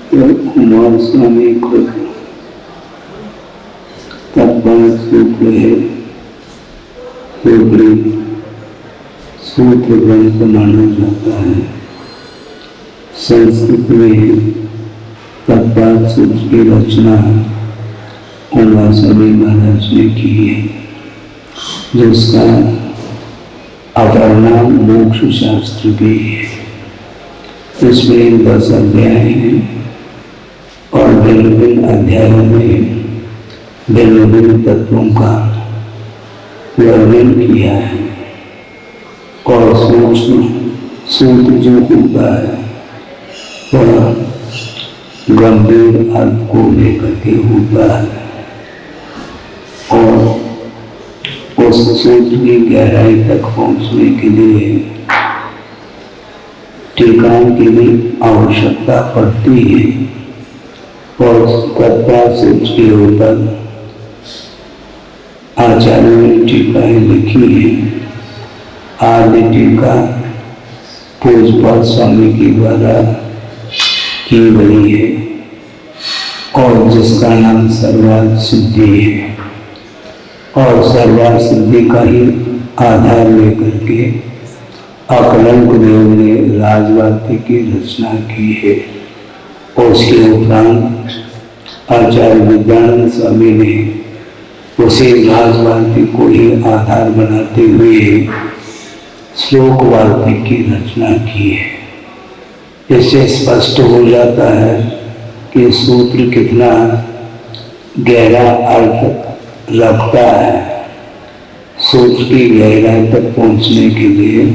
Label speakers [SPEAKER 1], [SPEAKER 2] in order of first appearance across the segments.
[SPEAKER 1] कुमार स्वामी खुद तत्पर सूत्र है, सूत्र ग्रंथ माना जाता है। संस्कृत में तत्पर सूत्र की रचना कुमार स्वामी महाराज ने की है, जिसका अपर नाम मोक्ष शास्त्र भी है। इसमें 10 अध्याय हैं और भिन्न अध्यायों में भिन्न तत्वों का वर्णन किया है और सूक्ष्म सूत्र जो होता है वह गंभीर अर्थ को लेकर के होता है और उस सूत्र की गहराई तक पहुंचने के लिए टीकाओं की भी आवश्यकता पड़ती है और तत्पर सूत्र के ऊपर आचार्यों ने टीकाएं लिखी है। आदि टीका पूज्यपाद स्वामी के द्वारा की गई है और जिसका नाम सर्वार्थ सिद्धि है और सर्वार्थ सिद्धि का ही आधार लेकर के अकलंक देव ने राजवार्तिक की रचना की है। उसके उपरांत आचार्य विद्यानंद स्वामी ने उसी राजवार्तिक को ही आधार बनाते हुए श्लोक वार्तिक की रचना की है। इससे स्पष्ट हो जाता है कि सूत्र कितना गहरा अर्थ रखता है। सूत्र की गहराई तक पहुंचने के लिए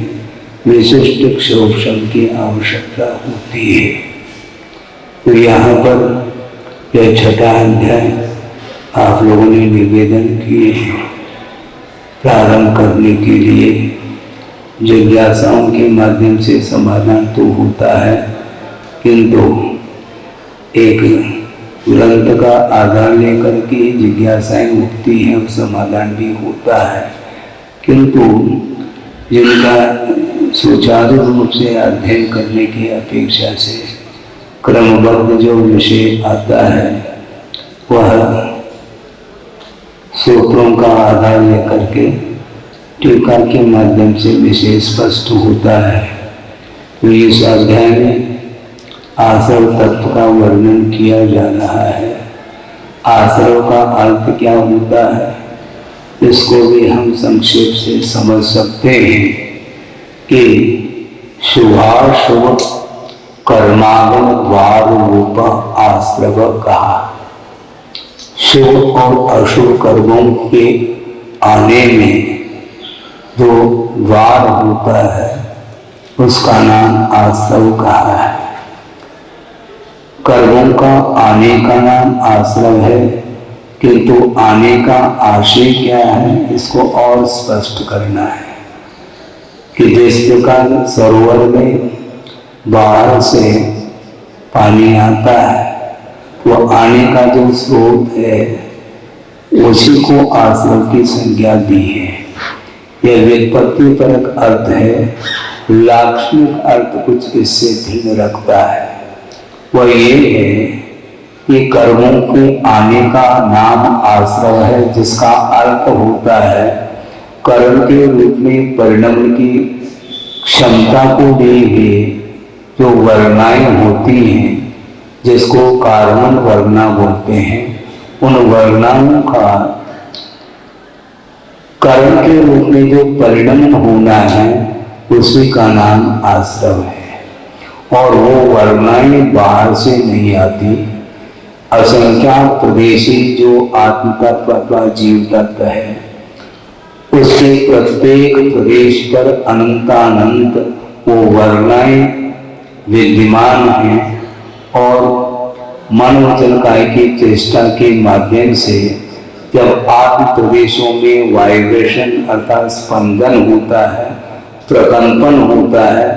[SPEAKER 1] विशिष्ट क्षोभन की आवश्यकता होती है। तो यहाँ पर यह 6ठा अध्याय आप लोगों ने निवेदन किए हैं। प्रारंभ करने के लिए जिज्ञासाओं के माध्यम से समाधान तो होता है, किंतु एक ग्रंथ का आधार लेकर के जिज्ञासाएं उठती हैं और समाधान भी होता है। किंतु जिनका सुचारू रूप से अध्ययन करने की अपेक्षा से क्रमबद्ध जो विषय आता है वह सूत्रों का आधार लेकर के टीका के माध्यम से विषय स्पष्ट होता है। तो इस अध्याय में आश्रव तत्व का वर्णन किया जा रहा है। आश्रव का अर्थ क्या होता है इसको भी हम संक्षेप से समझ सकते हैं कि शुभाशुभ कर्मागम द्वार रूप आश्रव कहा। शुभ और अशुभ कर्मों के आने में जो द्वार होता है उसका नाम आश्रव कहा है। कर्मों का आने का नाम आश्रव है, किंतु आने का आशय क्या है इसको और स्पष्ट करना है कि जिस प्रकार सरोवर में बाहर से पानी आता है वह आने का जो स्रोत है उसी को आश्रव की संज्ञा दी है। यह व्युत्पत्ति परक अर्थ है, लाक्षणिक अर्थ कुछ इससे भिन्न रखता है। वह ये है कि कर्मों के आने का नाम आश्रव है, जिसका अर्थ होता है कर्म के रूप में परिणमन की क्षमता को दी हुई जो वर्णाएं होती हैं, जिसको कार्बन वर्णा बोलते हैं, उन वर्णाओं का कर्म के रूप में जो परिणमन होना है उसी का नाम आश्रव है। और वो वर्णाएं बाहर से नहीं आती। असंख्यात प्रदेशी जो आत्म तत्व अथवा जीव तत्व है उसके प्रत्येक प्रदेश पर अनंतानंत वो वर्णाएं विद्यमान हैं और मन वचन काय की चेष्टा के माध्यम से जब आत्म प्रदेशों में वाइब्रेशन अर्थात स्पंदन होता है, प्रकंपन होता है,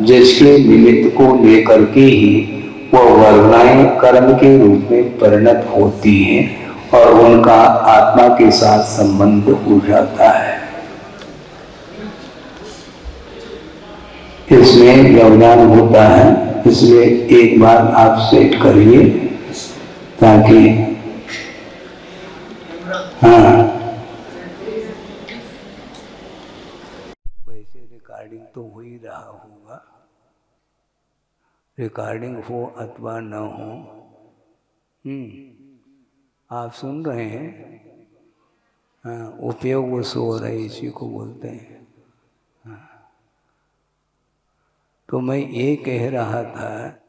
[SPEAKER 1] जिसके निमित्त को लेकर के ही वह वर्णाएं कर्म के रूप में परिणत होती हैं और उनका आत्मा के साथ संबंध हो जाता है। इसमें व्यवधान होता है इसलिए एक बार आप सेट करिए ताकि हाँ, वैसे रिकॉर्डिंग तो हो ही रहा होगा, रिकॉर्डिंग हो अथवा न हो, आप सुन रहे हैं। हाँ, उपयोग सो रहे इसी को बोलते हैं। हाँ, तो मैं ये कह रहा था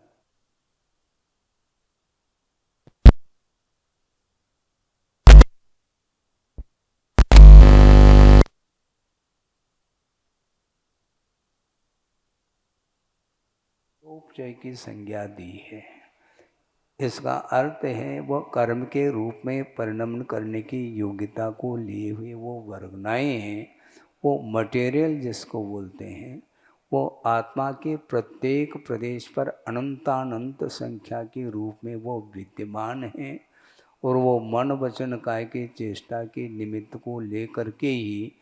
[SPEAKER 1] उपचय की संज्ञा दी है। इसका अर्थ है वह कर्म के रूप में परिणमन करने की योग्यता को लिए हुए वो वर्गनाएँ हैं, वो मटेरियल जिसको बोलते हैं, वो आत्मा के प्रत्येक प्रदेश पर अनंतानंत संख्या के रूप में वो विद्यमान हैं और वो मन वचन काय की चेष्टा के निमित्त को लेकर के ही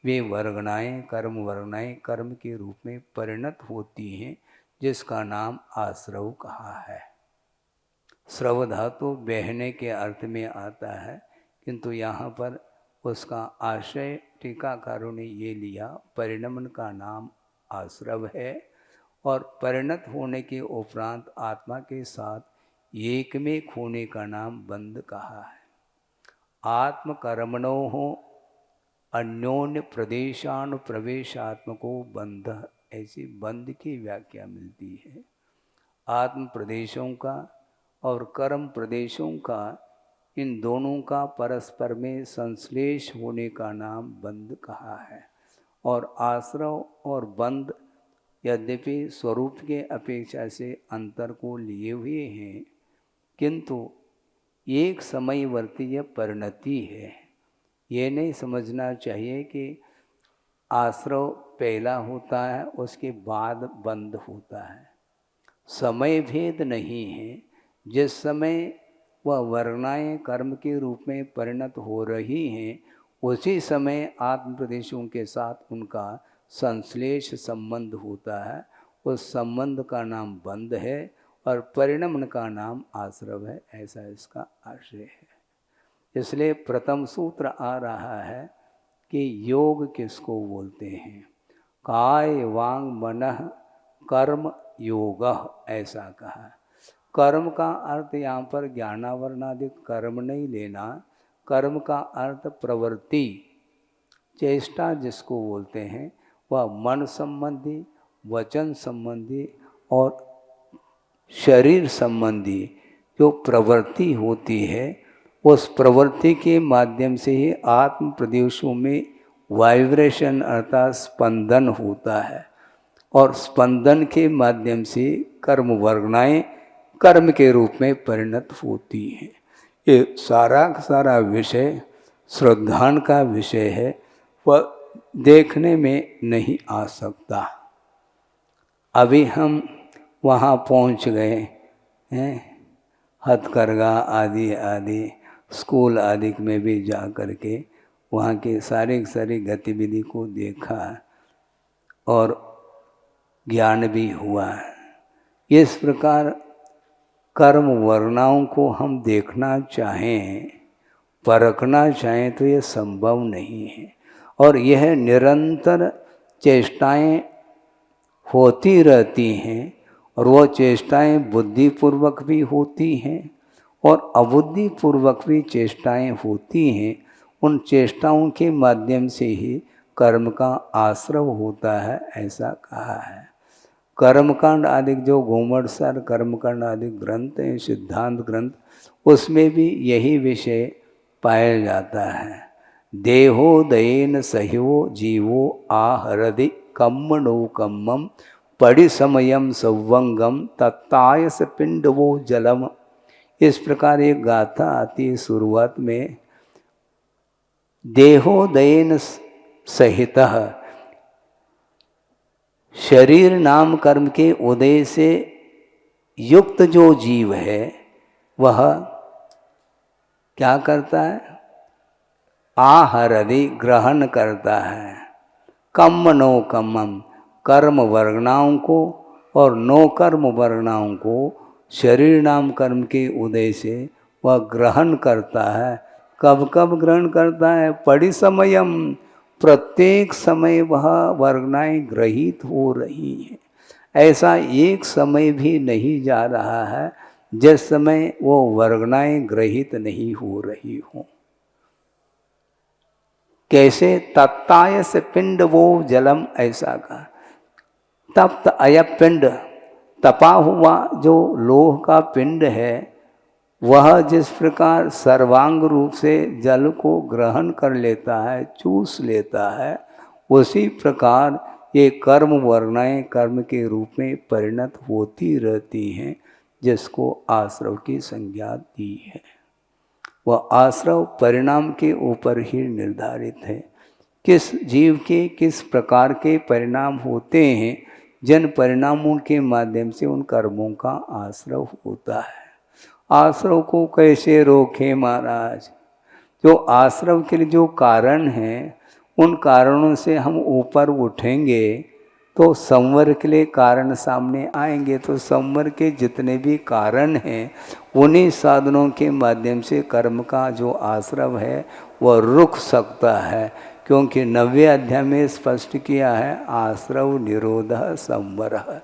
[SPEAKER 1] वे वर्गनाएँ कर्म के रूप में परिणत होती हैं, जिसका नाम आश्रव कहा है। श्रव धातु बहने के अर्थ में आता है, किंतु यहाँ पर उसका आशय टीकाकारों ने ये लिया, परिणमन का नाम आश्रव है और परिणत होने के उपरांत आत्मा के साथ एक में होने का नाम बंध कहा है। आत्म कर्मणो हो अन्योन्य प्रदेशानुप्रवेशात्मको बंध, ऐसी बंध की व्याख्या मिलती है। आत्म प्रदेशों का और कर्म प्रदेशों का, इन दोनों का परस्पर में संश्लेष होने का नाम बंध कहा है। और आश्रव और बंध यद्यपि स्वरूप के अपेक्षा से अंतर को लिए हुए हैं, किंतु एक समयवर्ती यह परिणति है। ये नहीं समझना चाहिए कि आश्रव पहला होता है उसके बाद बंध होता है। समय भेद नहीं है। जिस समय वह वर्णाएँ कर्म के रूप में परिणत हो रही हैं, उसी समय आत्म प्रदेशों के साथ उनका संश्लेष संबंध होता है। उस संबंध का नाम बंध है और परिणमन का नाम आश्रव है, ऐसा इसका आशय है। इसलिए प्रथम सूत्र आ रहा है कि योग किसको बोलते हैं। काय वांग मनः कर्म योग, ऐसा कहा। कर्म का अर्थ यहाँ पर ज्ञानावरणादि कर्म नहीं लेना। कर्म का अर्थ प्रवृत्ति, चेष्टा जिसको बोलते हैं, वह मन संबंधी, वचन संबंधी और शरीर संबंधी जो प्रवृत्ति होती है, उस प्रवृत्ति के माध्यम से ही आत्म प्रदेशों में वाइब्रेशन अर्थात स्पंदन होता है और स्पंदन के माध्यम से कर्म वर्गनाएँ कर्म के रूप में परिणत होती हैं। ये सारा विषय श्रद्धान का विषय है, वह देखने में नहीं आ सकता। अभी हम वहाँ पहुँच गए हैं, हथकरघा आदि स्कूल आदि में भी जा कर के वहाँ की सारी गतिविधि को देखा और ज्ञान भी हुआ। इस प्रकार कर्म वर्णाओं को हम देखना चाहें, परखना चाहें तो ये संभव नहीं है। और यह निरंतर चेष्टाएं होती रहती हैं और वो चेष्टाएं बुद्धिपूर्वक भी होती हैं और अबुद्धिपूर्वक भी चेष्टाएं होती हैं। उन चेष्टाओं के माध्यम से ही कर्म का आश्रव होता है, ऐसा कहा है। कर्मकांड आदि जो गोमटसार कर्मकांड आदि ग्रंथ हैं, सिद्धांत ग्रंथ, उसमें भी यही विषय पाया जाता है। देहोदयेन सह्यो जीवो आहरदि कम्मणो कम्मम परिसमयम सौवंगम तत्तायस पिंडवो जलम। इस प्रकार एक गाथा आती है शुरुआत में, देहोदयेन सहितः, शरीर नाम कर्म के उदय से युक्त जो जीव है वह क्या करता है, आहरदि ग्रहण करता है, कम्मनो कम्मम कर्म वर्गनाओं को और 9 कर्म वर्णाओं को शरीर नाम कर्म के उदय से वह ग्रहण करता है। कब कब ग्रहण करता है? परिसमयम, प्रत्येक समय वह वर्णाएं ग्रहित हो रही हैं। ऐसा एक समय भी नहीं जा रहा है जिस समय वो वर्णाएं ग्रहित नहीं हो रही हों। कैसे? तप्ताय से पिंड वो जलम, ऐसा कहा। तप्त अय पिंड, तपा हुआ जो लोह का पिंड है, वह जिस प्रकार सर्वांग रूप से जल को ग्रहण कर लेता है, चूस लेता है, उसी प्रकार ये कर्म वर्णाएं कर्म के रूप में परिणत होती रहती हैं, जिसको आश्रव की संज्ञा दी है। वह आश्रव परिणाम के ऊपर ही निर्धारित है। किस जीव के किस प्रकार के परिणाम होते हैं, जिन परिणामों के माध्यम से उन कर्मों का आश्रव होता है। आश्रव को कैसे रोके महाराज? जो आश्रव के लिए जो कारण हैं, उन कारणों से हम ऊपर उठेंगे तो संवर के लिए कारण सामने आएंगे। तो संवर के जितने भी कारण हैं, उन्हीं साधनों के माध्यम से कर्म का जो आश्रव है वह रुक सकता है। क्योंकि 9वें अध्याय में स्पष्ट किया है, आश्रव निरोधः संवरः।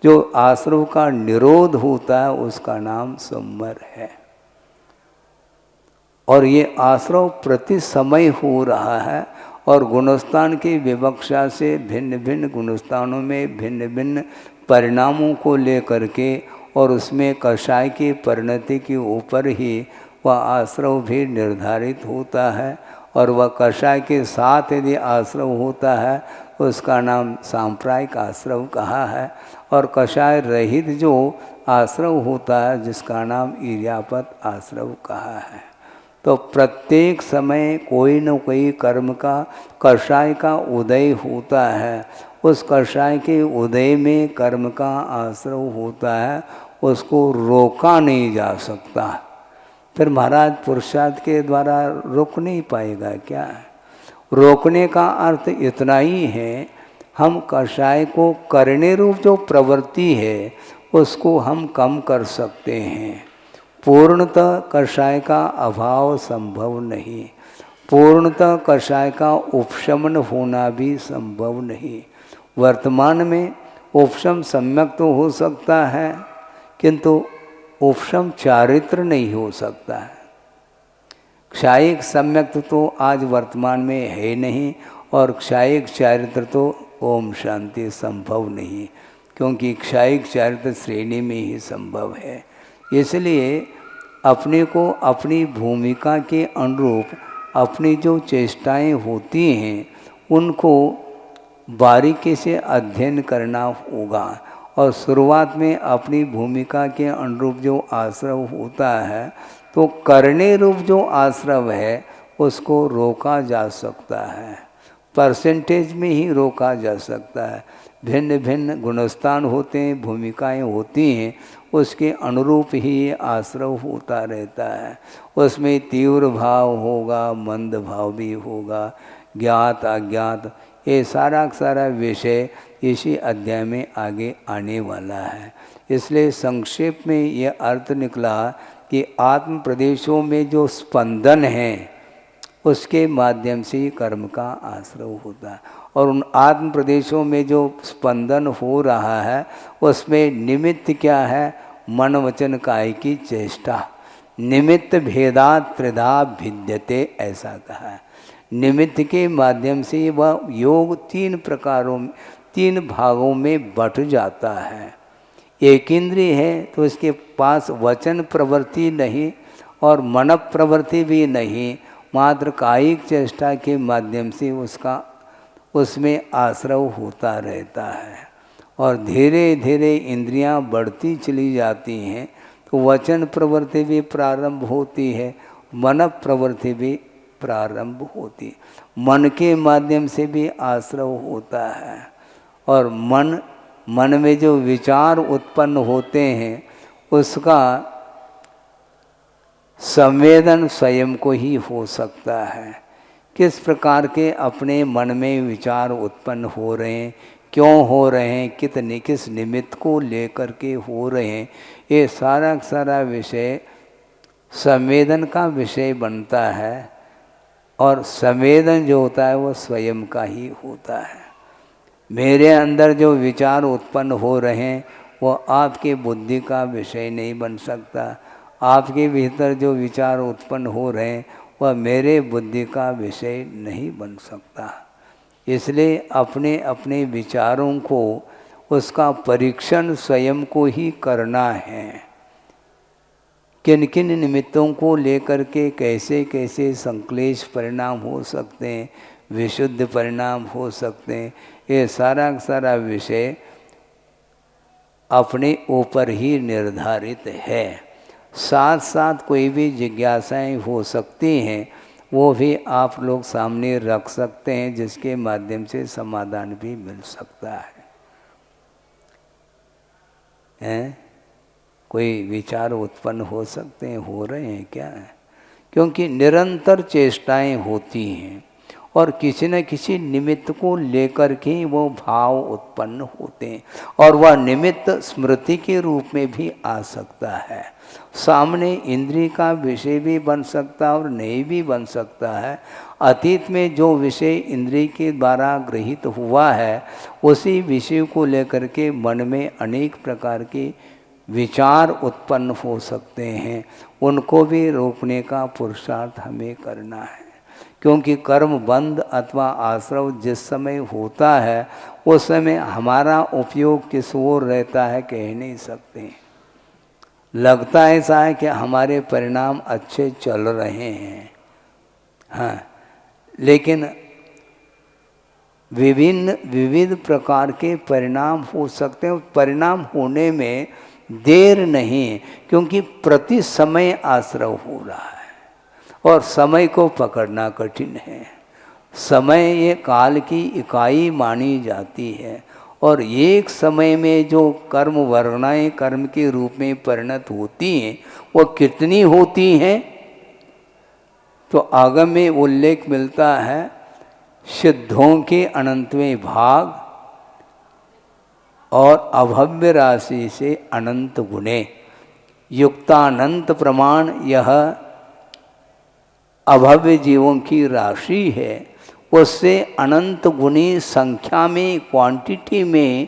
[SPEAKER 1] जो आश्रव का निरोध होता है उसका नाम संवर है। और ये आश्रव प्रति समय हो रहा है, और गुणस्थान की विवक्षा से भिन्न भिन्न गुणस्थानों में भिन्न भिन्न परिणामों को लेकर के, और उसमें कषाय की परिणति के ऊपर ही वह आश्रव भी निर्धारित होता है। और वह कषाय के साथ यदि आश्रव होता है उसका नाम सांप्रायिक आश्रव कहा है। और कषाय रहित जो आश्रव होता है जिसका नाम इर्यापत आश्रव कहा है। तो प्रत्येक समय कोई न कोई कर्म का कषाय का उदय होता है। उस कषाय के उदय में कर्म का आश्रव होता है, उसको रोका नहीं जा सकता। फिर महाराज पुरुषार्थ के द्वारा रोक नहीं पाएगा क्या? रोकने का अर्थ इतना ही है, हम कषाय को करने रूप जो प्रवृत्ति है उसको हम कम कर सकते हैं। पूर्णतः कषाय का अभाव संभव नहीं, पूर्णतः कषाय का उपशमन होना भी संभव नहीं। वर्तमान में उपशम सम्यक तो हो सकता है, किंतु उपशम चारित्र नहीं हो सकता है। क्षायिक सम्यक तो आज वर्तमान में है नहीं, और क्षायिक चारित्र तो ओम शांति संभव नहीं, क्योंकि क्षायिक चारित्र श्रेणी में ही संभव है। इसलिए अपने को अपनी भूमिका के अनुरूप अपनी जो चेष्टाएं होती हैं उनको बारीकी से अध्ययन करना होगा। और शुरुआत में अपनी भूमिका के अनुरूप जो आश्रव होता है, तो करने रूप जो आश्रव है उसको रोका जा सकता है, परसेंटेज में ही रोका जा सकता है। भिन्न भिन्न गुणस्थान होते हैं, भूमिकाएं होती हैं, उसके अनुरूप ही ये आश्रव होता रहता है। उसमें तीव्र भाव होगा, मंद भाव भी होगा, ज्ञात अज्ञात, ये सारा विषय इसी अध्याय में आगे आने वाला है। इसलिए संक्षेप में ये अर्थ निकला कि आत्म प्रदेशों में जो स्पंदन है उसके माध्यम से कर्म का आश्रव होता है। और उन आत्म प्रदेशों में जो स्पंदन हो रहा है उसमें निमित्त क्या है? मन वचन काय की चेष्टा। निमित्त भेदात् त्रिधा भिद्यते, ऐसा कहा है। निमित्त के माध्यम से वह योग 3 भागों में बट जाता है। एक इंद्रिय है तो उसके पास वचन प्रवृत्ति नहीं और मन प्रवृत्ति भी नहीं, मात्र कायिक चेष्टा के माध्यम से उसमें आश्रव होता रहता है। और धीरे धीरे इंद्रियां बढ़ती चली जाती हैं तो वचन प्रवृत्ति भी प्रारंभ होती है, मन प्रवृत्ति भी प्रारंभ होती। मन के माध्यम से भी आश्रव होता है। और मन में जो विचार उत्पन्न होते हैं उसका संवेदन स्वयं को ही हो सकता है। किस प्रकार के अपने मन में विचार उत्पन्न हो रहे हैं, क्यों हो रहे हैं, कितने किस निमित्त को लेकर के हो रहे हैं, ये सारा सारा विषय संवेदन का विषय बनता है। और संवेदन जो होता है वो स्वयं का ही होता है। मेरे अंदर जो विचार उत्पन्न हो रहे हैं वो आपके बुद्धि का विषय नहीं बन सकता। आपके भीतर जो विचार उत्पन्न हो रहे हैं वह मेरे बुद्धि का विषय नहीं बन सकता। इसलिए अपने अपने विचारों को, उसका परीक्षण स्वयं को ही करना है। किन किन निमित्तों को लेकर के कैसे कैसे संक्लेश परिणाम हो सकते हैं, विशुद्ध परिणाम हो सकते हैं, ये सारा सारा विषय अपने ऊपर ही निर्धारित है। साथ साथ कोई भी जिज्ञासाएं हो सकती हैं, वो भी आप लोग सामने रख सकते हैं, जिसके माध्यम से समाधान भी मिल सकता है? कोई विचार उत्पन्न हो सकते हैं, हो रहे हैं क्या? क्योंकि निरंतर चेष्टाएं होती हैं और किसी न किसी निमित्त को लेकर के वो भाव उत्पन्न होते हैं, और वह निमित्त स्मृति के रूप में भी आ सकता है। सामने इंद्रिय का विषय भी बन सकता है और नहीं भी बन सकता है। अतीत में जो विषय इंद्रिय के द्वारा गृहीत हुआ है, उसी विषय को लेकर के मन में अनेक प्रकार के विचार उत्पन्न हो सकते हैं। उनको भी रोकने का पुरुषार्थ हमें करना है। क्योंकि कर्म बंध अथवा आश्रव जिस समय होता है, उस समय हमारा उपयोग किस ओर रहता है कह नहीं सकते। लगता ऐसा है कि हमारे परिणाम अच्छे चल रहे हैं, हाँ, लेकिन विविध प्रकार के परिणाम हो सकते हैं। परिणाम होने में देर नहीं, क्योंकि प्रति समय आश्रव हो रहा है और समय को पकड़ना कठिन है। समय ये काल की इकाई मानी जाती है, और एक समय में जो कर्म वर्णाएं कर्म के रूप में परिणत होती हैं, वो कितनी होती हैं? तो आगम में उल्लेख मिलता है, सिद्धों के अनंतवें भाग और अभव्य राशि से अनंत गुणे युक्तानंत प्रमाण, यह अभव्य जीवों की राशि है। उससे अनंत गुणी संख्या में, क्वांटिटी में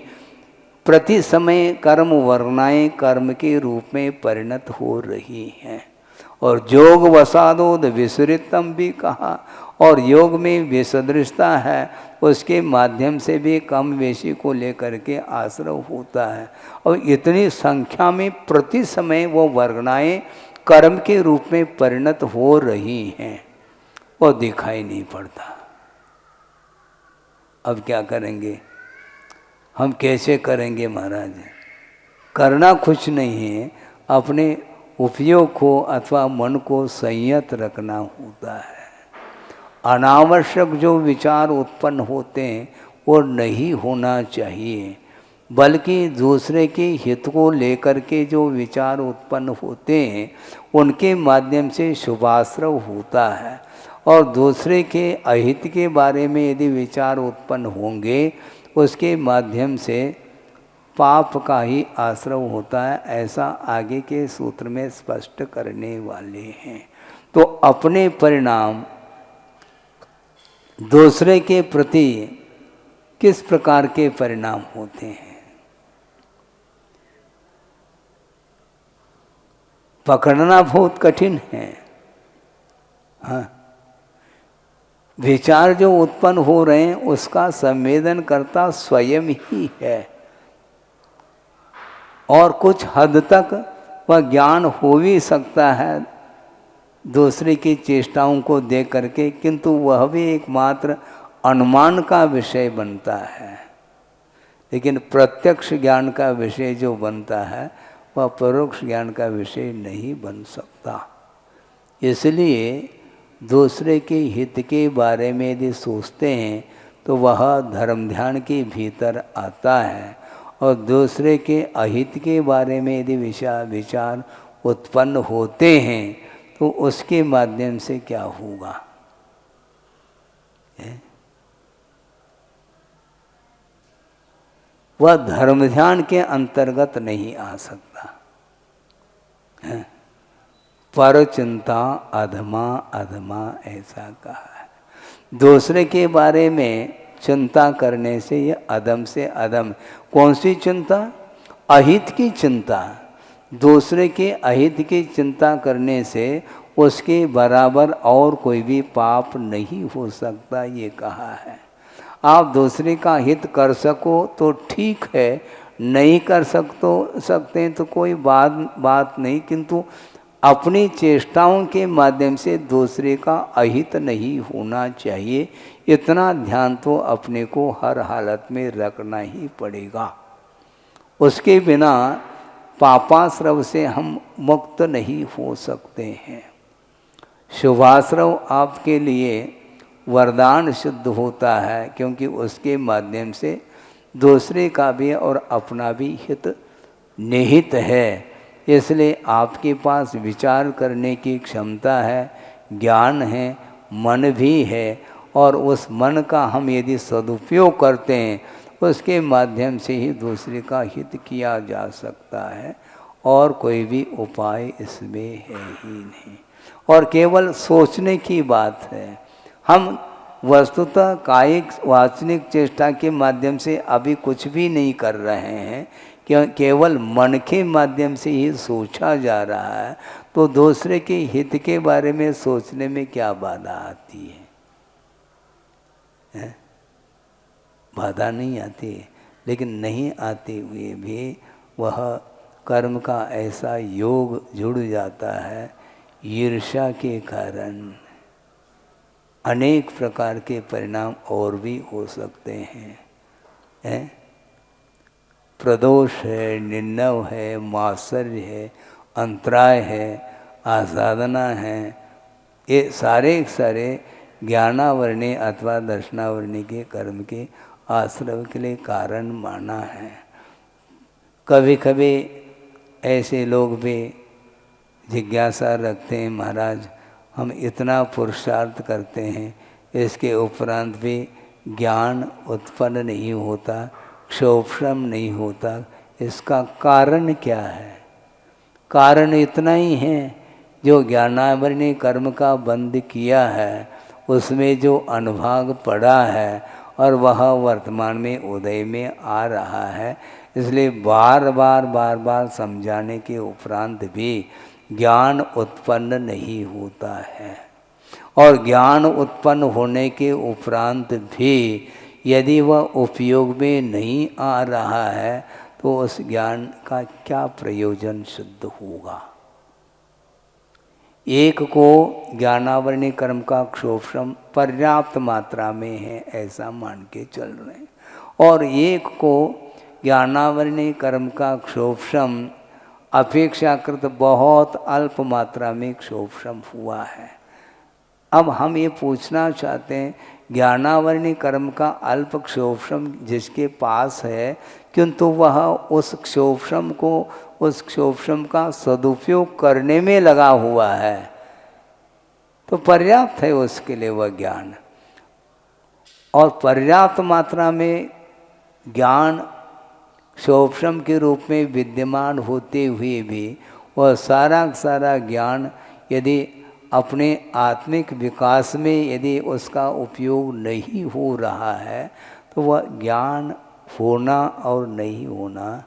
[SPEAKER 1] प्रति समय कर्म वर्णाएं कर्म के रूप में परिणत हो रही हैं। और योग वसादोद विसृतम भी कहा, और योग में विसदृशता है, उसके माध्यम से भी कम वेशी को लेकर के आश्रव होता है। और इतनी संख्या में प्रति समय वो वर्णाएं कर्म के रूप में परिणत हो रही हैं, वो दिखाई नहीं पड़ता। अब क्या करेंगे हम, कैसे करेंगे महाराज? करना कुछ नहीं है, अपने उपयोग को अथवा मन को संयत रखना होता है। अनावश्यक जो विचार उत्पन्न होते हैं वो नहीं होना चाहिए, बल्कि दूसरे के हित को लेकर के जो विचार उत्पन्न होते हैं उनके माध्यम से शुभाश्रव होता है। और दूसरे के अहित के बारे में यदि विचार उत्पन्न होंगे, उसके माध्यम से पाप का ही आश्रव होता है। ऐसा आगे के सूत्र में स्पष्ट करने वाले हैं। तो अपने परिणाम दूसरे के प्रति किस प्रकार के परिणाम होते हैं, पकड़ना बहुत कठिन है। हाँ, विचार जो उत्पन्न हो रहे हैं उसका संवेदन करता स्वयं ही है, और कुछ हद तक वह ज्ञान हो भी सकता है दूसरे की चेष्टाओं को देख करके, किंतु वह भी एकमात्र अनुमान का विषय बनता है। लेकिन प्रत्यक्ष ज्ञान का विषय जो बनता है वह परोक्ष ज्ञान का विषय नहीं बन सकता। इसलिए दूसरे के हित के बारे में यदि सोचते हैं तो वह धर्म ध्यान के भीतर आता है, और दूसरे के अहित के बारे में यदि विचार उत्पन्न होते हैं तो उसके माध्यम से क्या होगा? वह धर्म ध्यान के अंतर्गत नहीं आ सकता है। पर चिंता अधमा अधमा ऐसा कहा है। दूसरे के बारे में चिंता करने से ये अधम से अधम। कौन सी चिंता? अहित की चिंता। दूसरे के अहित की चिंता करने से उसके बराबर और कोई भी पाप नहीं हो सकता, ये कहा है। आप दूसरे का हित कर सको तो ठीक है, नहीं कर सकते तो कोई बात नहीं, किंतु अपनी चेष्टाओं के माध्यम से दूसरे का अहित नहीं होना चाहिए। इतना ध्यान तो अपने को हर हालत में रखना ही पड़ेगा। उसके बिना पापाश्रव से हम मुक्त नहीं हो सकते हैं। शुभाश्रव आपके लिए वरदान सिद्ध होता है, क्योंकि उसके माध्यम से दूसरे का भी और अपना भी हित निहित है। इसलिए आपके पास विचार करने की क्षमता है, ज्ञान है, मन भी है, और उस मन का हम यदि सदुपयोग करते हैं उसके माध्यम से ही दूसरे का हित किया जा सकता है, और कोई भी उपाय इसमें है ही नहीं। और केवल सोचने की बात है। हम वस्तुतः कायिक वाचनिक चेष्टा के माध्यम से अभी कुछ भी नहीं कर रहे हैं, केवल मन के माध्यम से ही सोचा जा रहा है। तो दूसरे के हित के बारे में सोचने में क्या बाधा आती है? बाधा नहीं आती, लेकिन नहीं आते हुए भी वह कर्म का ऐसा योग जुड़ जाता है। ईर्ष्या के कारण अनेक प्रकार के परिणाम और भी हो सकते हैं। प्रदोष है, निर्णव है, मात्सर्य है, अंतराय है, आसाधना है, ये सारे ज्ञानावरणी अथवा दर्शनावरणी के कर्म के आश्रव के लिए कारण माना है। कभी कभी ऐसे लोग भी जिज्ञासा रखते हैं, महाराज हम इतना पुरुषार्थ करते हैं, इसके उपरांत भी ज्ञान उत्पन्न नहीं होता, क्षोभ्रम नहीं होता, इसका कारण क्या है? कारण इतना ही है, जो ज्ञानावरणी कर्म का बंद किया है उसमें जो अनुभाग पड़ा है और वह वर्तमान में उदय में आ रहा है। इसलिए बार बार समझाने के उपरांत भी ज्ञान उत्पन्न नहीं होता है। और ज्ञान उत्पन्न होने के उपरांत भी यदि वह उपयोग में नहीं आ रहा है तो उस ज्ञान का क्या प्रयोजन सिद्ध होगा? एक को ज्ञानावरणी कर्म का क्षोभ्रम पर्याप्त मात्रा में है ऐसा मान के चल रहे हैं, और एक को ज्ञानावरणी कर्म का क्षोभ्रम अपेक्षाकृत बहुत अल्प मात्रा में क्षोभ्रम हुआ है। अब हम ये पूछना चाहते हैं, ज्ञानावरणी कर्म का अल्प क्षोभ्रम जिसके पास है, किंतु वह उस क्षोभ्रम का सदुपयोग करने में लगा हुआ है, तो पर्याप्त है उसके लिए वह ज्ञान। और पर्याप्त मात्रा में ज्ञान क्षोभ्रम के रूप में विद्यमान होते हुए भी वह सारा ज्ञान यदि अपने आत्मिक विकास में यदि उसका उपयोग नहीं हो रहा है तो वह ज्ञान होना और नहीं होना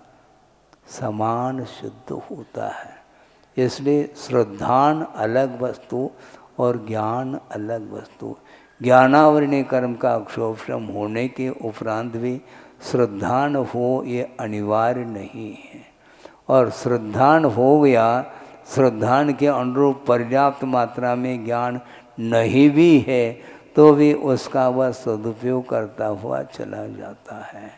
[SPEAKER 1] समान सिद्ध होता है। इसलिए श्रद्धान अलग वस्तु और ज्ञान अलग वस्तु। ज्ञानावरणी कर्म का क्षोभ्रम होने के उपरांत भी श्रद्धान हो ये अनिवार्य नहीं है, और श्रद्धान हो गया, श्रद्धान के अनुरूप पर्याप्त मात्रा में ज्ञान नहीं भी है तो भी उसका वह सदुपयोग करता हुआ चला जाता है।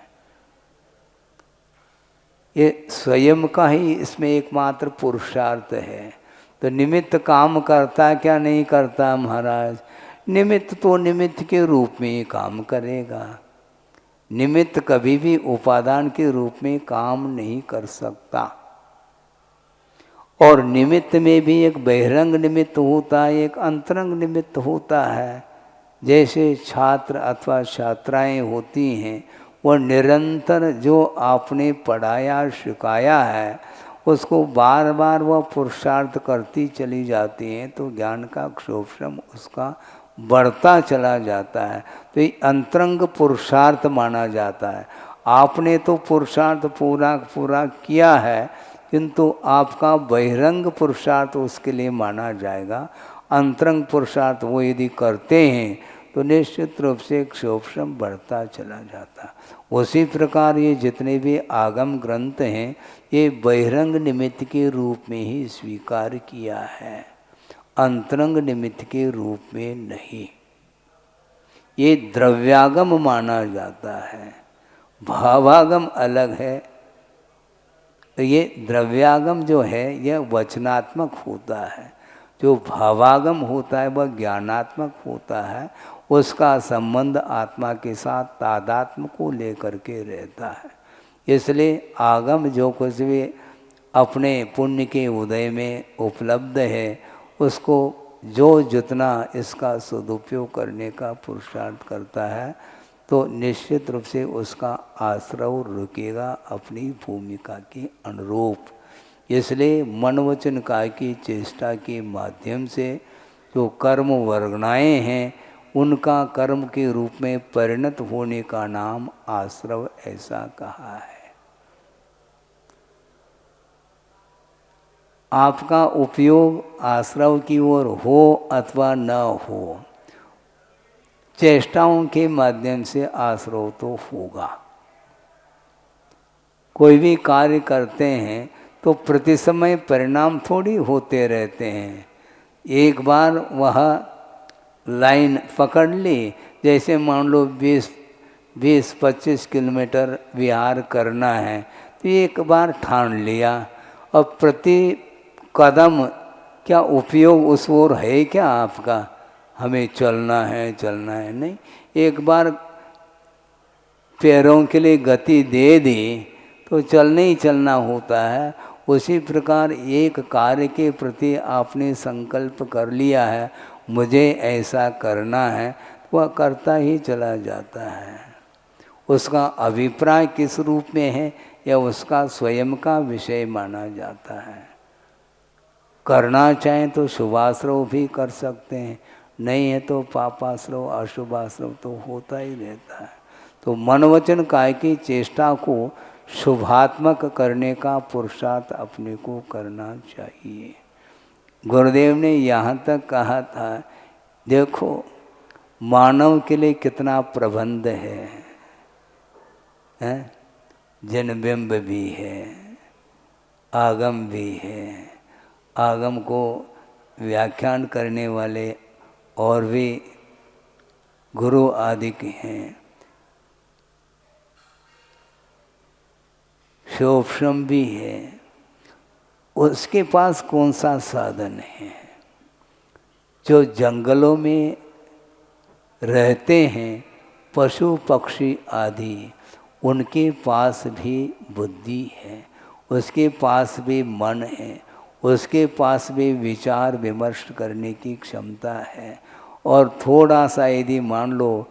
[SPEAKER 1] ये स्वयं का ही इसमें एकमात्र पुरुषार्थ है। तो निमित्त काम करता क्या नहीं करता महाराज? निमित्त तो निमित्त के रूप में ही काम करेगा। निमित्त कभी भी उपादान के रूप में काम नहीं कर सकता। और निमित्त में भी एक बहिरंग निमित्त होता है, एक अंतरंग निमित्त होता है। जैसे छात्र अथवा छात्राएं होती हैं, वो निरंतर जो आपने पढ़ाया सिखाया है उसको बार बार वह पुरुषार्थ करती चली जाती हैं, तो ज्ञान का क्षोभम उसका बढ़ता चला जाता है। तो ये अंतरंग पुरुषार्थ माना जाता है। आपने तो पुरुषार्थ पूरा पूरा किया है, किंतु आपका बहिरंग पुरुषार्थ उसके लिए माना जाएगा। अंतरंग पुरुषार्थ वो यदि करते हैं तो निश्चित रूप से क्षोभम बढ़ता चला जाता। उसी प्रकार ये जितने भी आगम ग्रंथ हैं ये बहिरंग निमित्त के रूप में ही स्वीकार किया है, अंतरंग निमित्त के रूप में नहीं। ये द्रव्यागम माना जाता है, भावागम अलग है। तो ये द्रव्यागम जो है यह वचनात्मक होता है, जो भावागम होता है वह ज्ञानात्मक होता है। उसका संबंध आत्मा के साथ तादात्म्य को लेकर के रहता है। इसलिए आगम जो कुछ भी अपने पुण्य के उदय में उपलब्ध है उसको जो जितना इसका सदुपयोग करने का पुरुषार्थ करता है तो निश्चित रूप से उसका आश्रव रुकेगा अपनी भूमिका के अनुरूप। इसलिए मन वचन काय की चेष्टा के माध्यम से जो कर्म वर्गनाएँ हैं उनका कर्म के रूप में परिणत होने का नाम आश्रव ऐसा कहा है। आपका उपयोग आश्रव की ओर हो अथवा न हो, चेष्टाओं के माध्यम से आश्रव तो होगा। कोई भी कार्य करते हैं तो प्रति समय परिणाम थोड़ी होते रहते हैं। एक बार वह लाइन पकड़ ली, जैसे मान लो 20-25 किलोमीटर विहार करना है तो एक बार ठान लिया, और प्रति कदम क्या उपयोग उस ओर है क्या आपका, हमें चलना है नहीं। एक बार पैरों के लिए गति दे दी तो चलना ही चलना होता है। उसी प्रकार एक कार्य के प्रति आपने संकल्प कर लिया है मुझे ऐसा करना है, वह करता ही चला जाता है। उसका अभिप्राय किस रूप में है या उसका स्वयं का विषय माना जाता है। करना चाहें तो शुभाश्रव भी कर सकते हैं, नहीं है तो पापाश्रव अशुभाश्रव तो होता ही रहता है। तो मन वचन काय की चेष्टा को शुभात्मक करने का पुरुषार्थ अपने को करना चाहिए। गुरुदेव ने यहाँ तक कहा था, देखो मानव के लिए कितना प्रबंध है? जनबिंब भी है, आगम भी है। आगम को व्याख्यान करने वाले और भी गुरु आदि के हैं, शोभम भी है। उसके पास कौन सा साधन है? जो जंगलों में रहते हैं पशु पक्षी आदि, उनके पास भी बुद्धि है, उसके पास भी मन है, उसके पास भी विचार विमर्श करने की क्षमता है। और थोड़ा सा यदि मान लो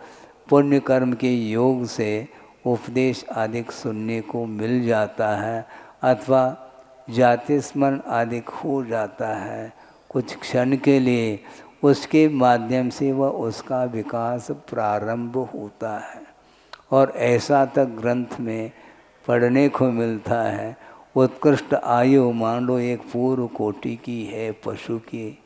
[SPEAKER 1] पुण्य कर्म के योग से उपदेश आदि सुनने को मिल जाता है अथवा जाति स्मरण आदि हो जाता है कुछ क्षण के लिए, उसके माध्यम से वह उसका विकास प्रारंभ होता है। और ऐसा तक ग्रंथ में पढ़ने को मिलता है। उत्कृष्ट आयु मान लो एक पूर्व कोटि की है पशु की,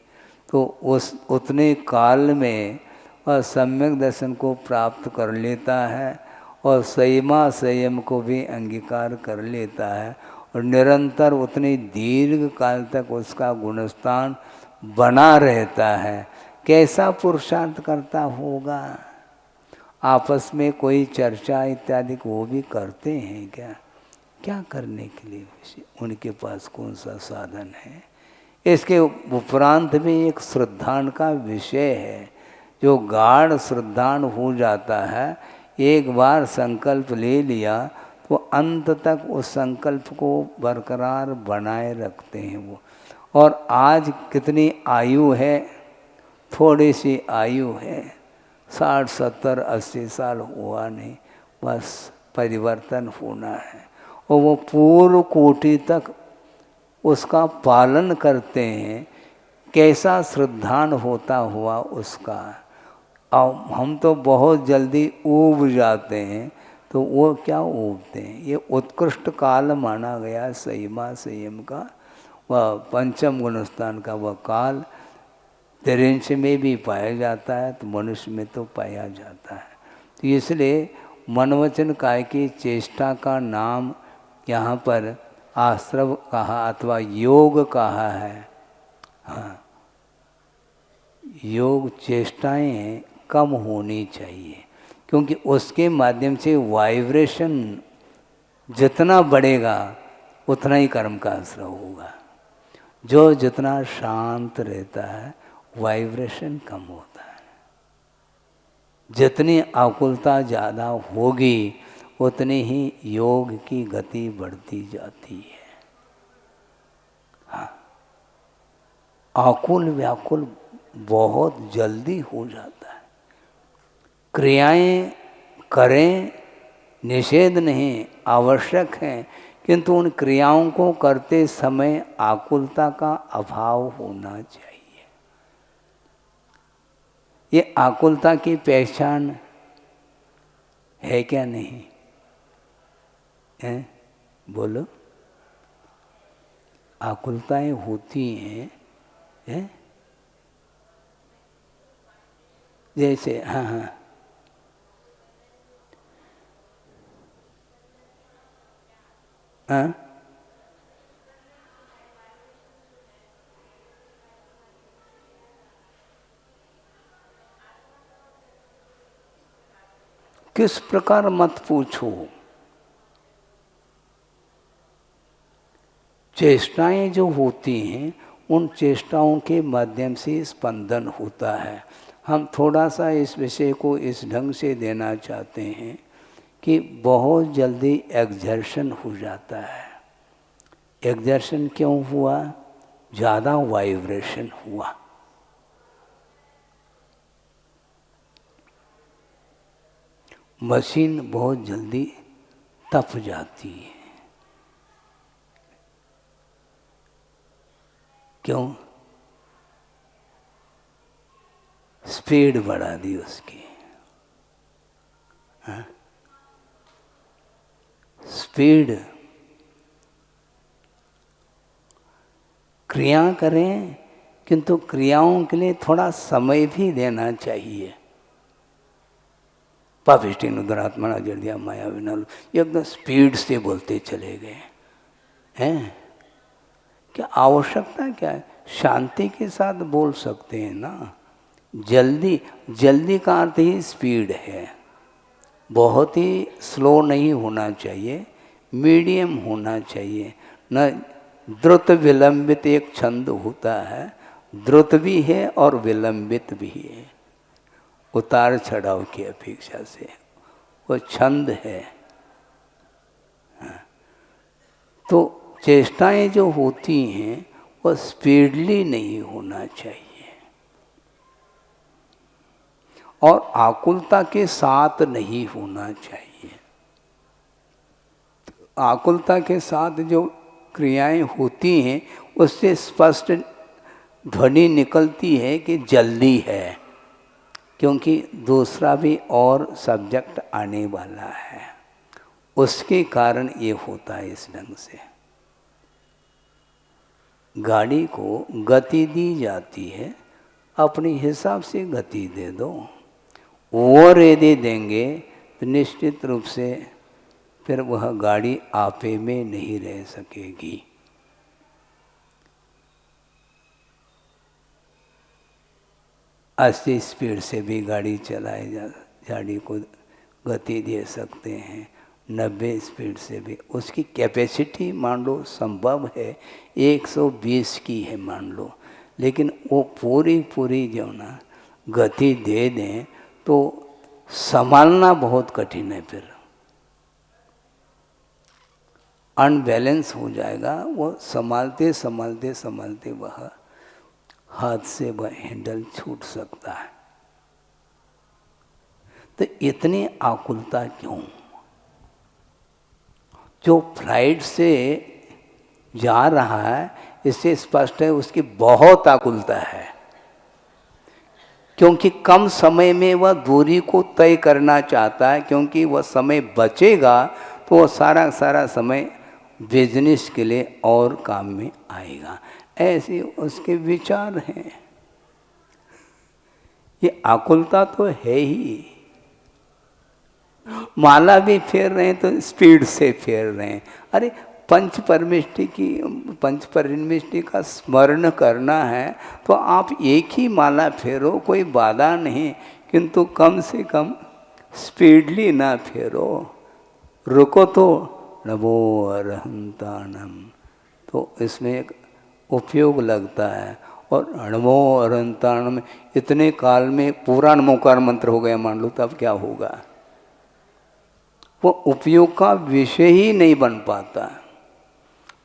[SPEAKER 1] तो उस उतने काल में वह सम्यक दर्शन को प्राप्त कर लेता है और संयमा संयम को भी अंगीकार कर लेता है, और निरंतर उतने दीर्घ काल तक उसका गुणस्थान बना रहता है। कैसा पुरुषार्थ करता होगा? आपस में कोई चर्चा इत्यादि वो भी करते हैं क्या? क्या करने के लिए उनके पास कौन सा साधन है? इसके उपरांत भी एक श्रद्धान का विषय है, जो गाढ़ श्रद्धान हो जाता है। एक बार संकल्प ले लिया तो अंत तक उस संकल्प को बरकरार बनाए रखते हैं वो। और आज कितनी आयु है? थोड़ी सी आयु है, 60 70 80 साल हुआ नहीं, बस परिवर्तन होना है, और वो पूर्व कोटि तक उसका पालन करते हैं। कैसा श्रद्धान होता हुआ उसका। अब हम तो बहुत जल्दी ऊब जाते हैं, तो वो क्या ऊबते हैं। ये उत्कृष्ट काल माना गया संयमा संयम का, वह पंचम गुणस्थान का वह काल तिरिंश में भी पाया जाता है, तो मनुष्य में तो पाया जाता है। तो इसलिए मनवचन काय की चेष्टा का नाम यहाँ पर आश्रव कहा अथवा योग कहा है। हाँ, योग चेष्टाएं कम होनी चाहिए, क्योंकि उसके माध्यम से वाइब्रेशन जितना बढ़ेगा उतना ही कर्म का आश्रव होगा। जो जितना शांत रहता है वाइब्रेशन कम होता है। जितनी आकुलता ज़्यादा होगी उतनी ही योग की गति बढ़ती जाती है। हाँ, आकुल व्याकुल बहुत जल्दी हो जाता है। क्रियाएं करें, निषेध नहीं, आवश्यक हैं, किंतु उन क्रियाओं को करते समय आकुलता का अभाव होना चाहिए। ये आकुलता की पहचान है क्या नहीं है? बोलो। आकुलताएं होती हैं है? जैसे हाँ हाँ हाँ, किस प्रकार मत पूछो। चेष्टाएं जो होती हैं उन चेष्टाओं के माध्यम से स्पंदन होता है। हम थोड़ा सा इस विषय को इस ढंग से देना चाहते हैं कि बहुत जल्दी एक्सर्शन हो जाता है। एक्सर्शन क्यों हुआ? ज़्यादा वाइब्रेशन हुआ। मशीन बहुत जल्दी तप जाती है। क्यों? स्पीड बढ़ा दी उसकी। हाँ? स्पीड। क्रिया करें, किंतु क्रियाओं के लिए थोड़ा समय भी देना चाहिए। पापिष्टि नुदरात्मना जड़ दिया माया विनालु, एकदम स्पीड से बोलते चले गए हैं। क्या आवश्यकता क्या है? शांति के साथ बोल सकते हैं ना। जल्दी, जल्दी का अर्थ ही स्पीड है। बहुत ही स्लो नहीं होना चाहिए, मीडियम होना चाहिए। न द्रुत विलंबित एक छंद होता है, द्रुत भी है और विलंबित भी है। उतार चढ़ाव की अपेक्षा से वो छंद है। तो चेष्टाएं जो होती हैं वो स्पीडली नहीं होना चाहिए, और आकुलता के साथ नहीं होना चाहिए। आकुलता के साथ जो क्रियाएं होती हैं उससे स्पष्ट ध्वनि निकलती है कि जल्दी है, क्योंकि दूसरा भी और सब्जेक्ट आने वाला है, उसके कारण ये होता है इस ढंग से। गाड़ी को गति दी जाती है, अपने हिसाब से गति दे दो। और यदि देंगे तो निश्चित रूप से फिर वह गाड़ी आपे में नहीं रह सकेगी। अस्सी स्पीड से भी गाड़ी चलाई गाड़ी को गति दे सकते हैं, 90 स्पीड से भी। उसकी कैपेसिटी मान लो संभव है 120 की है मान लो, लेकिन वो पूरी जो ना गति दे दें तो संभालना बहुत कठिन है। फिर अनबैलेंस हो जाएगा। वो संभालते संभालते संभालते वह हाथ से वह हैंडल छूट सकता है। तो इतनी आकुलता क्यों? जो फ्लाइट से जा रहा है इससे स्पष्ट है उसकी बहुत आकुलता है, क्योंकि कम समय में वह दूरी को तय करना चाहता है, क्योंकि वह समय बचेगा तो वह सारा समय बिजनेस के लिए और काम में आएगा। ऐसे उसके विचार हैं। ये आकुलता तो है ही। माला भी फेर रहे हैं तो स्पीड से फेर रहे हैं। अरे पंच परमेष्टि का स्मरण करना है तो आप एक ही माला फेरो, कोई बाधा नहीं, किंतु कम से कम स्पीडली ना फेरो। रुको तो नमो अरहंताणम, तो इसमें एक उपयोग लगता है। और नमो अरहंताणम इतने काल में पूरा नमोकार मंत्र हो गया मान लो, तब क्या होगा? वो उपयोग का विषय ही नहीं बन पाता।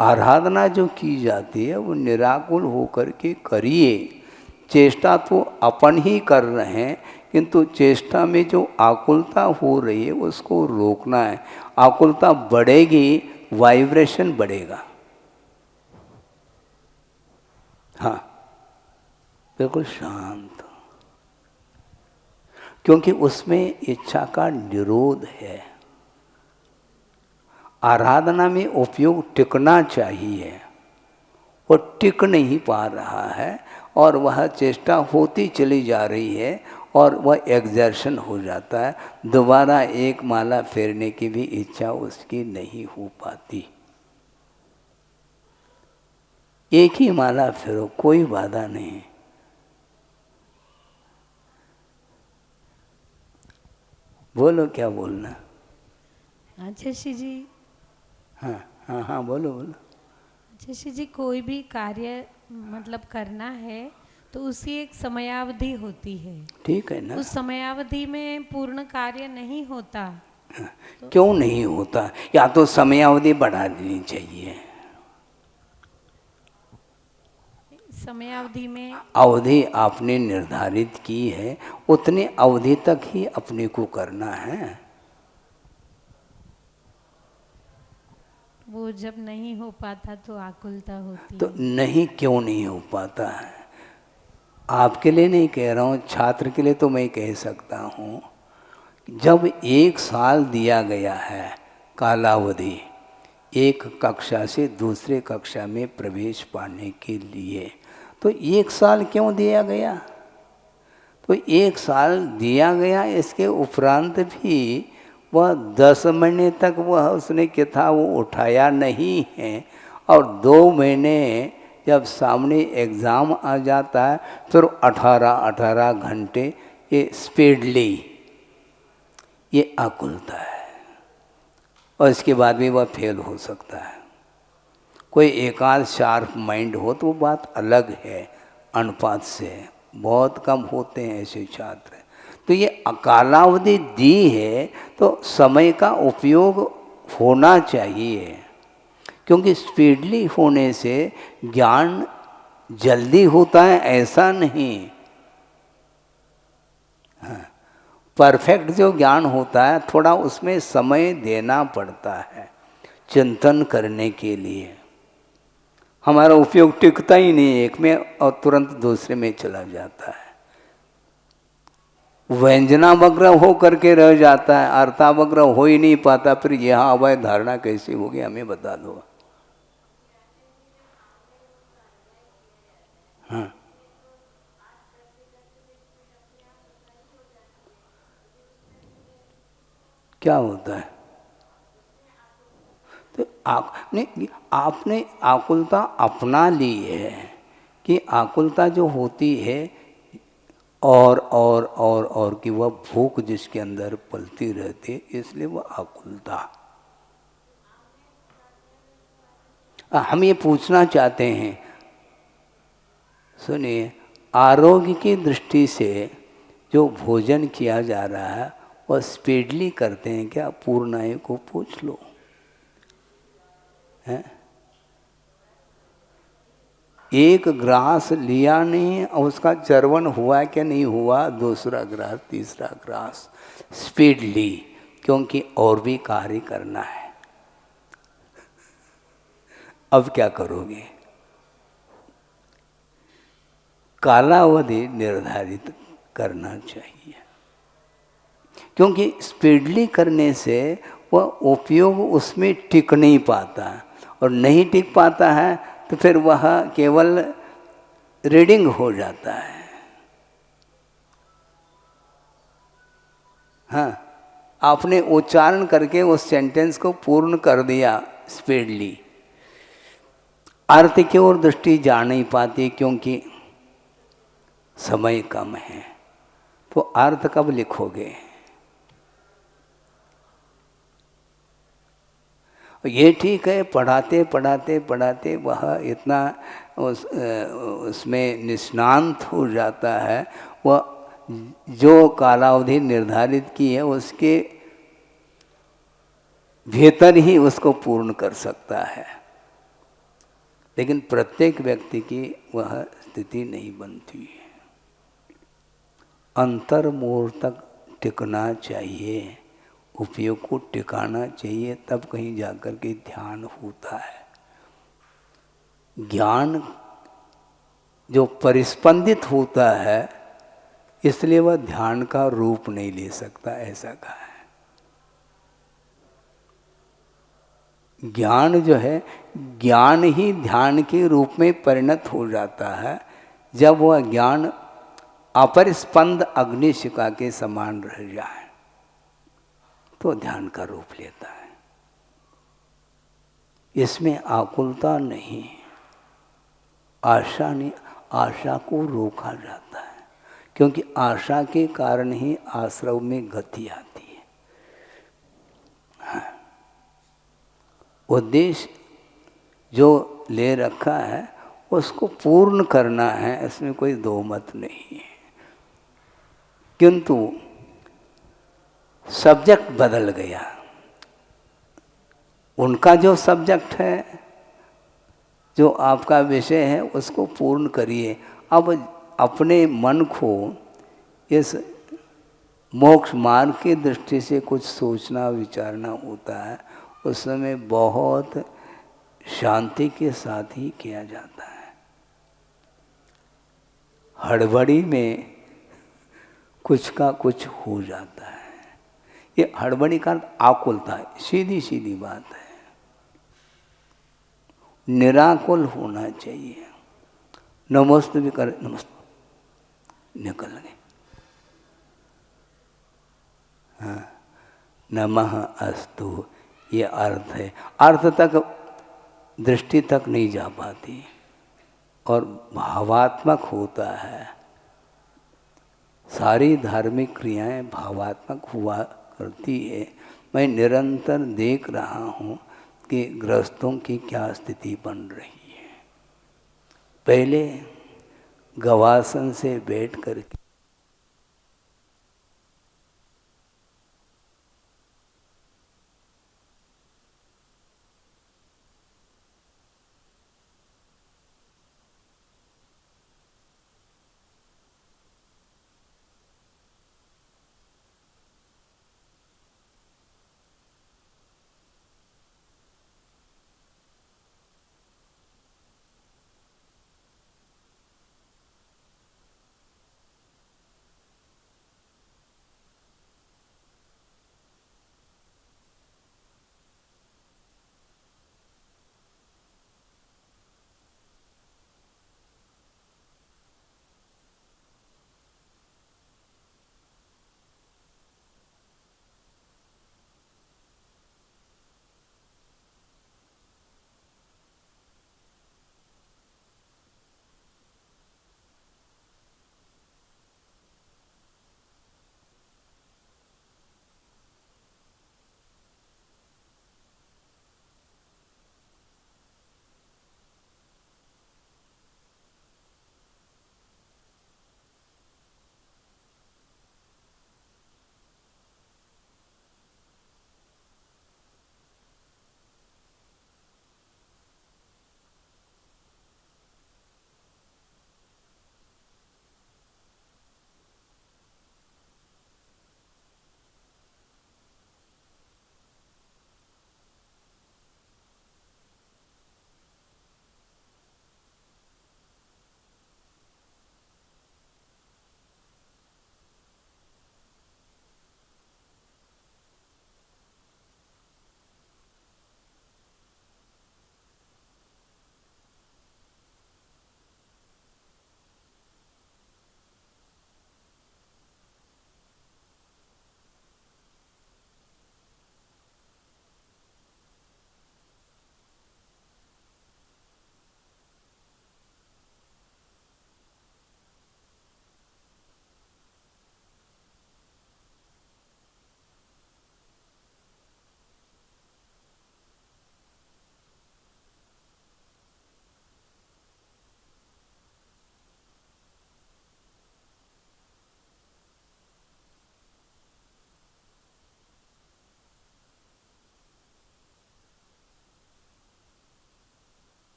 [SPEAKER 1] आराधना जो की जाती है वो निराकुल होकर के करिए। चेष्टा तो अपन ही कर रहे हैं, किंतु चेष्टा में जो आकुलता हो रही है उसको रोकना है। आकुलता बढ़ेगी, वाइब्रेशन बढ़ेगा। हाँ, बिल्कुल शांत, क्योंकि उसमें इच्छा का निरोध है। आराधना में उपयोग टिकना चाहिए, वो टिक नहीं पा रहा है और वह चेष्टा होती चली जा रही है और वह एग्जर्शन हो जाता है। दोबारा एक माला फेरने की भी इच्छा उसकी नहीं हो पाती। एक ही माला फेरो, कोई बाधा नहीं। बोलो क्या बोलना।
[SPEAKER 2] अच्छा श्री जी।
[SPEAKER 1] हाँ हाँ हाँ, बोलो बोलो।
[SPEAKER 2] अच्छा श्री जी, कोई भी कार्य मतलब करना है तो उसकी एक समयावधि होती है।
[SPEAKER 1] ठीक है ना।
[SPEAKER 2] उस समयावधि में पूर्ण कार्य नहीं होता।
[SPEAKER 1] तो क्यों नहीं होता? या तो समयावधि बढ़ा देनी चाहिए।
[SPEAKER 2] समयावधि में
[SPEAKER 1] अवधि आपने निर्धारित की है, उतनी अवधि तक ही अपने को करना है।
[SPEAKER 2] वो जब नहीं हो पाता तो आकुलता होती
[SPEAKER 1] तो
[SPEAKER 2] है।
[SPEAKER 1] नहीं, क्यों नहीं हो पाता है? आपके लिए नहीं कह रहा हूँ, छात्र के लिए तो मैं कह सकता हूँ। जब 1 साल दिया गया है कालावधि, एक कक्षा से दूसरे कक्षा में प्रवेश पाने के लिए, तो 1 साल क्यों दिया गया? तो 1 साल दिया गया, इसके उपरांत भी वह 10 महीने तक वह उसने किताब वो उठाया नहीं है, और 2 महीने जब सामने एग्ज़ाम आ जाता है फिर 18 घंटे ये स्पीडली, ये आकुलता है। और इसके बाद भी वह फेल हो सकता है। कोई एकाध शार्प माइंड हो तो वो बात अलग है, अनुपात से बहुत कम होते हैं ऐसे छात्र। तो ये कालावधि दी है तो समय का उपयोग होना चाहिए, क्योंकि स्पीडली होने से ज्ञान जल्दी होता है ऐसा नहीं। हाँ, परफेक्ट जो ज्ञान होता है थोड़ा उसमें समय देना पड़ता है चिंतन करने के लिए। हमारा उपयोग टिकता ही नहीं एक में और तुरंत दूसरे में चला जाता है। व्यंजनावग्र हो करके रह जाता है, अर्थावग्र हो ही नहीं पाता। फिर यहाँ अवय धारणा कैसी होगी हमें बता दो। हाँ, क्या होता है? तो आपने आकुलता अपना ली है कि आकुलता जो होती है और कि वह भूख जिसके अंदर पलती रहती है, इसलिए वह आकुलता। हम ये पूछना चाहते हैं, सुनिए, आरोग्य की दृष्टि से जो भोजन किया जा रहा है वह स्पीडली करते हैं क्या? पूर्णायु को पूछ लो है? 1 ग्रास लिया नहीं और उसका चर्वण हुआ क्या नहीं हुआ, दूसरा ग्रास, तीसरा ग्रास स्पीडली, क्योंकि और भी कार्य करना है। अब क्या करोगे? कालावधि निर्धारित करना चाहिए, क्योंकि स्पीडली करने से वह उपयोग उसमें टिक नहीं पाता, और नहीं टिक पाता है तो फिर वह केवल रीडिंग हो जाता है। हाँ, आपने उच्चारण करके उस सेंटेंस को पूर्ण कर दिया स्पीडली, अर्थ की ओर दृष्टि जा नहीं पाती क्योंकि समय कम है, तो अर्थ कब लिखोगे? ये ठीक है, पढ़ाते पढ़ाते पढ़ाते वह इतना उसमें निष्णांत हो जाता है, वह जो कालावधि निर्धारित की है उसके भीतर ही उसको पूर्ण कर सकता है। लेकिन प्रत्येक व्यक्ति की वह स्थिति नहीं बनती है। अंतर्मोह तक टिकना चाहिए, उपयोग को टिकाना चाहिए, तब कहीं जाकर के ध्यान होता है। ज्ञान जो परिस्पंदित होता है, इसलिए वह ध्यान का रूप नहीं ले सकता, ऐसा कहा है। ज्ञान जो है, ज्ञान ही ध्यान के रूप में परिणत हो जाता है जब वह ज्ञान अपरिस्पंद अग्निशिखा के समान रह जाए, तो ध्यान का रूप लेता है। इसमें आकुलता नहीं, आशा नहीं, आशा को रोका जाता है, क्योंकि आशा के कारण ही आश्रव में गति आती है। हाँ, उद्देश्य जो ले रखा है उसको पूर्ण करना है, इसमें कोई दो मत नहीं है। किंतु सब्जेक्ट बदल गया, उनका जो सब्जेक्ट है, जो आपका विषय है, उसको पूर्ण करिए। अब अपने मन को इस मोक्ष मार्ग की दृष्टि से कुछ सोचना विचारना होता है, उस समय बहुत शांति के साथ ही किया जाता है। हड़बड़ी में कुछ का कुछ हो जाता है। ये हड़बड़ी का आकुलता है, सीधी सीधी बात है। निराकुल होना चाहिए। नमस्ते भी करे, नमस्ते निकल गए। हाँ, नमः अस्तु, ये अर्थ है। अर्थ तक दृष्टि तक नहीं जा पाती और भावात्मक होता है। सारी धार्मिक क्रियाएं भावात्मक हुआ करती है। मैं निरंतर देख रहा हूँ कि गृहस्थों की क्या स्थिति बन रही है। पहले गवासन से बैठ करके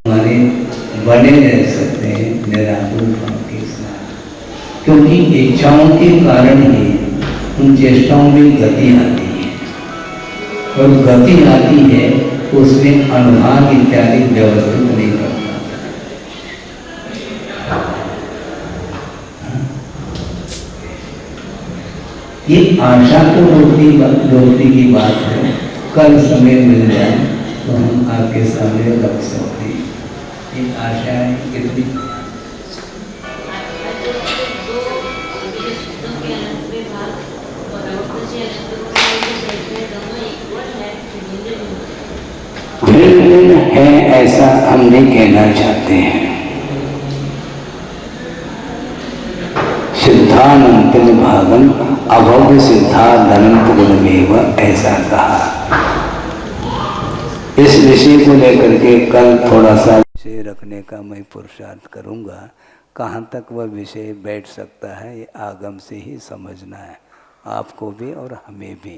[SPEAKER 1] हमारे बने रह सकते हैं निराकुल भाव के साथ, क्योंकि इच्छाओं के कारण ही उन चेष्टाओं में गति आती है, और गति आती है उसमें अनुभाग इत्यादि व्यवस्थित नहीं कर पाता। ये आशा को रोकने की बात है। कल समय मिल जाए तो हम आपके सामने रख सकते हैं। ये आशाएं कितनी भिन्न है ऐसा हम नहीं कहना चाहते हैं। सिद्धानंतिम भागम अभव्य सिद्धानंत गुणमेव ऐसा कहा। इस विषय को लेकर के कल थोड़ा सा विषय रखने का मैं पुरुषार्थ करूंगा। कहाँ तक वह विषय बैठ सकता है ये आगम से ही समझना है, आपको भी और हमें भी।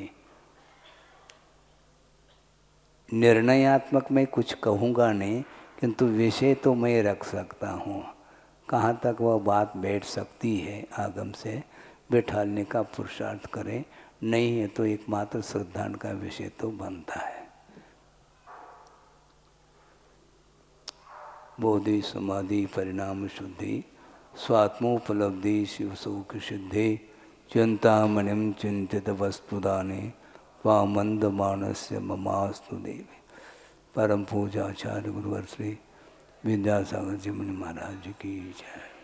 [SPEAKER 1] निर्णयात्मक मैं कुछ कहूँगा नहीं, किंतु विषय तो मैं रख सकता हूँ। कहाँ तक वह बात बैठ सकती है आगम से बैठालने का पुरुषार्थ करें, नहीं है तो एकमात्र श्रद्धांत का विषय तो बनता है। बोधि समाधि परिणाम शुद्धि स्वात्मोपलब्धि शिव सुख सिद्धि चिंतामणिम चिंतित वस्तुदाने वामंद मानस्य ममास्तु देवी। परम पूजा आचार्य गुरुवर श्री विद्यासागर जी मुनि महाराज की जय।